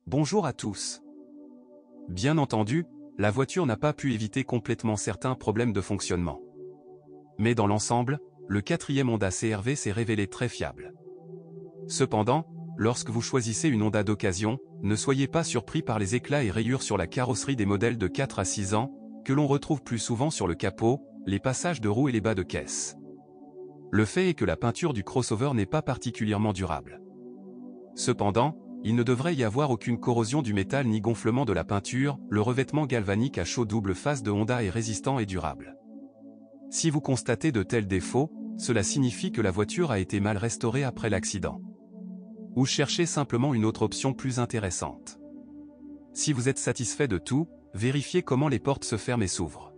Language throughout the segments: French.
Bonjour à tous. Bien entendu, la voiture n'a pas pu éviter complètement certains problèmes de fonctionnement. Mais dans l'ensemble, le quatrième Honda CR-V s'est révélé très fiable. Cependant, lorsque vous choisissez une Honda d'occasion, ne soyez pas surpris par les éclats et rayures sur la carrosserie des modèles de 4 à 6 ans, que l'on retrouve plus souvent sur le capot, les passages de roues et les bas de caisse. Le fait est que la peinture du crossover n'est pas particulièrement durable. Cependant, il ne devrait y avoir aucune corrosion du métal ni gonflement de la peinture, le revêtement galvanique à chaud double face de Honda est résistant et durable. Si vous constatez de tels défauts, cela signifie que la voiture a été mal restaurée après l'accident. Ou cherchez simplement une autre option plus intéressante. Si vous êtes satisfait de tout, vérifiez comment les portes se ferment et s'ouvrent.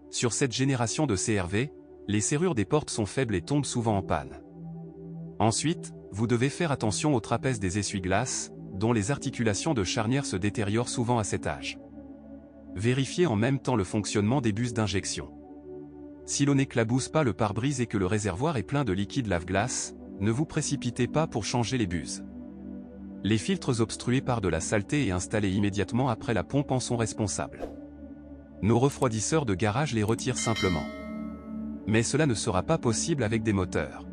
Sur cette génération de CR-V, les serrures des portes sont faibles et tombent souvent en panne. Ensuite, vous devez faire attention au trapèze des essuie-glaces, dont les articulations de charnière se détériorent souvent à cet âge. Vérifiez en même temps le fonctionnement des buses d'injection. Si l'on n'éclabousse pas le pare-brise et que le réservoir est plein de liquide lave-glace, ne vous précipitez pas pour changer les buses. Les filtres obstrués par de la saleté et installés immédiatement après la pompe en sont responsables. Nos refroidisseurs de garage les retirent simplement. Mais cela ne sera pas possible avec des moteurs.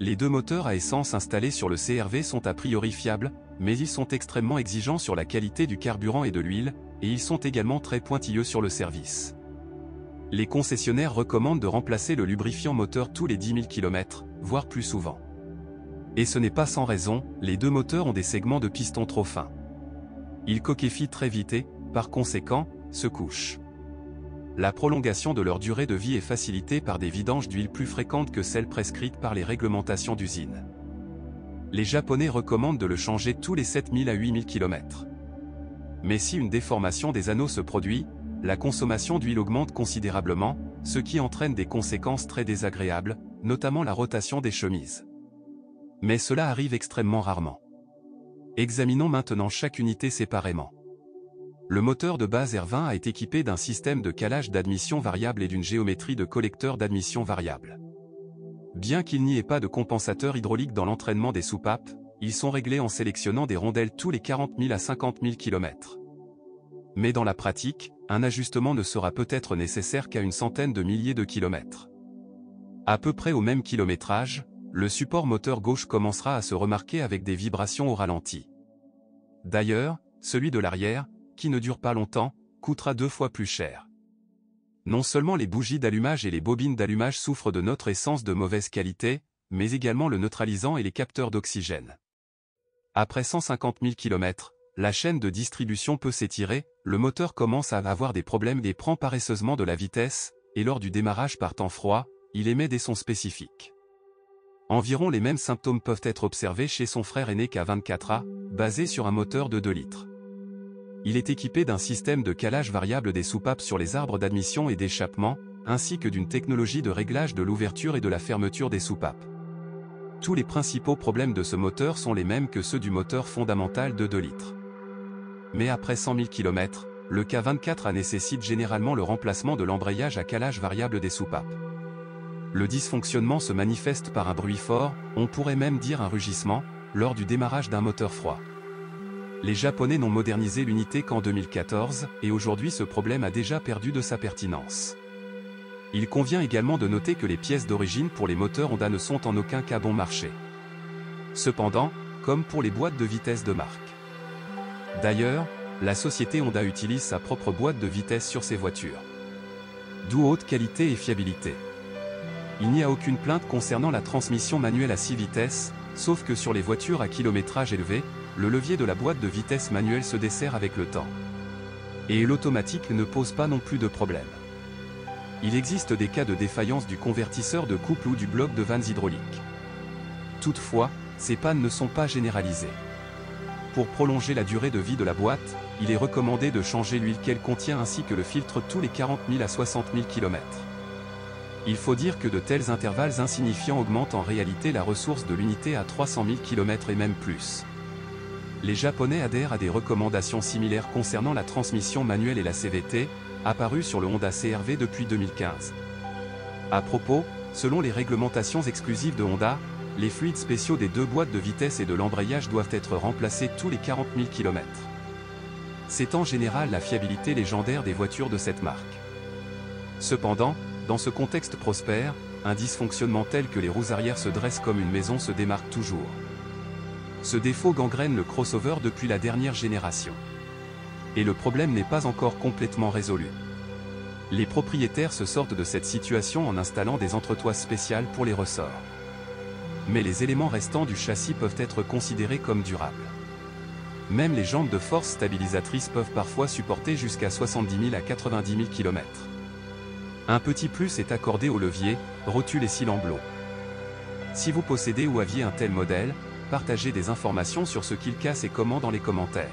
Les deux moteurs à essence installés sur le CR-V sont a priori fiables, mais ils sont extrêmement exigeants sur la qualité du carburant et de l'huile, et ils sont également très pointilleux sur le service. Les concessionnaires recommandent de remplacer le lubrifiant moteur tous les 10 000 km, voire plus souvent. Et ce n'est pas sans raison, les deux moteurs ont des segments de piston trop fins. Ils coquéfient très vite et, par conséquent, se couchent. La prolongation de leur durée de vie est facilitée par des vidanges d'huile plus fréquentes que celles prescrites par les réglementations d'usine. Les Japonais recommandent de le changer tous les 7 000 à 8 000 km. Mais si une déformation des anneaux se produit, la consommation d'huile augmente considérablement, ce qui entraîne des conséquences très désagréables, notamment la rotation des chemises. Mais cela arrive extrêmement rarement. Examinons maintenant chaque unité séparément. Le moteur de base R20 est équipé d'un système de calage d'admission variable et d'une géométrie de collecteur d'admission variable. Bien qu'il n'y ait pas de compensateur hydraulique dans l'entraînement des soupapes, ils sont réglés en sélectionnant des rondelles tous les 40 000 à 50 000 km. Mais dans la pratique, un ajustement ne sera peut-être nécessaire qu'à une centaine de milliers de kilomètres. À peu près au même kilométrage, le support moteur gauche commencera à se remarquer avec des vibrations au ralenti. D'ailleurs, celui de l'arrière, qui ne dure pas longtemps, coûtera 2 fois plus cher. Non seulement les bougies d'allumage et les bobines d'allumage souffrent de notre essence de mauvaise qualité, mais également le neutralisant et les capteurs d'oxygène. Après 150 000 km, la chaîne de distribution peut s'étirer, le moteur commence à avoir des problèmes et prend paresseusement de la vitesse, et lors du démarrage par temps froid, il émet des sons spécifiques. Environ les mêmes symptômes peuvent être observés chez son frère aîné K24A, basé sur un moteur de 2 litres. Il est équipé d'un système de calage variable des soupapes sur les arbres d'admission et d'échappement, ainsi que d'une technologie de réglage de l'ouverture et de la fermeture des soupapes. Tous les principaux problèmes de ce moteur sont les mêmes que ceux du moteur fondamental de 2 litres. Mais après 100 000 km, le K24A nécessite généralement le remplacement de l'embrayage à calage variable des soupapes. Le dysfonctionnement se manifeste par un bruit fort, on pourrait même dire un rugissement, lors du démarrage d'un moteur froid. Les Japonais n'ont modernisé l'unité qu'en 2014, et aujourd'hui ce problème a déjà perdu de sa pertinence. Il convient également de noter que les pièces d'origine pour les moteurs Honda ne sont en aucun cas bon marché. Cependant, comme pour les boîtes de vitesse de marque. D'ailleurs, la société Honda utilise sa propre boîte de vitesse sur ses voitures. D'où haute qualité et fiabilité. Il n'y a aucune plainte concernant la transmission manuelle à 6 vitesses, sauf que sur les voitures à kilométrage élevé, le levier de la boîte de vitesse manuelle se dessert avec le temps. Et l'automatique ne pose pas non plus de problème. Il existe des cas de défaillance du convertisseur de couple ou du bloc de vannes hydrauliques. Toutefois, ces pannes ne sont pas généralisées. Pour prolonger la durée de vie de la boîte, il est recommandé de changer l'huile qu'elle contient ainsi que le filtre tous les 40 000 à 60 000 km. Il faut dire que de tels intervalles insignifiants augmentent en réalité la ressource de l'unité à 300 000 km et même plus. Les Japonais adhèrent à des recommandations similaires concernant la transmission manuelle et la CVT, apparues sur le Honda CR-V depuis 2015. À propos, selon les réglementations exclusives de Honda, les fluides spéciaux des deux boîtes de vitesse et de l'embrayage doivent être remplacés tous les 40 000 km. C'est en général la fiabilité légendaire des voitures de cette marque. Cependant, dans ce contexte prospère, un dysfonctionnement tel que les roues arrière se dressent comme une maison se démarque toujours. Ce défaut gangrène le crossover depuis la dernière génération. Et le problème n'est pas encore complètement résolu. Les propriétaires se sortent de cette situation en installant des entretoises spéciales pour les ressorts. Mais les éléments restants du châssis peuvent être considérés comme durables. Même les jambes de force stabilisatrices peuvent parfois supporter jusqu'à 70 000 à 90 000 km. Un petit plus est accordé au levier, rotule et cylindres. Si vous possédez ou aviez un tel modèle, partagez des informations sur ce qu'il casse et comment dans les commentaires.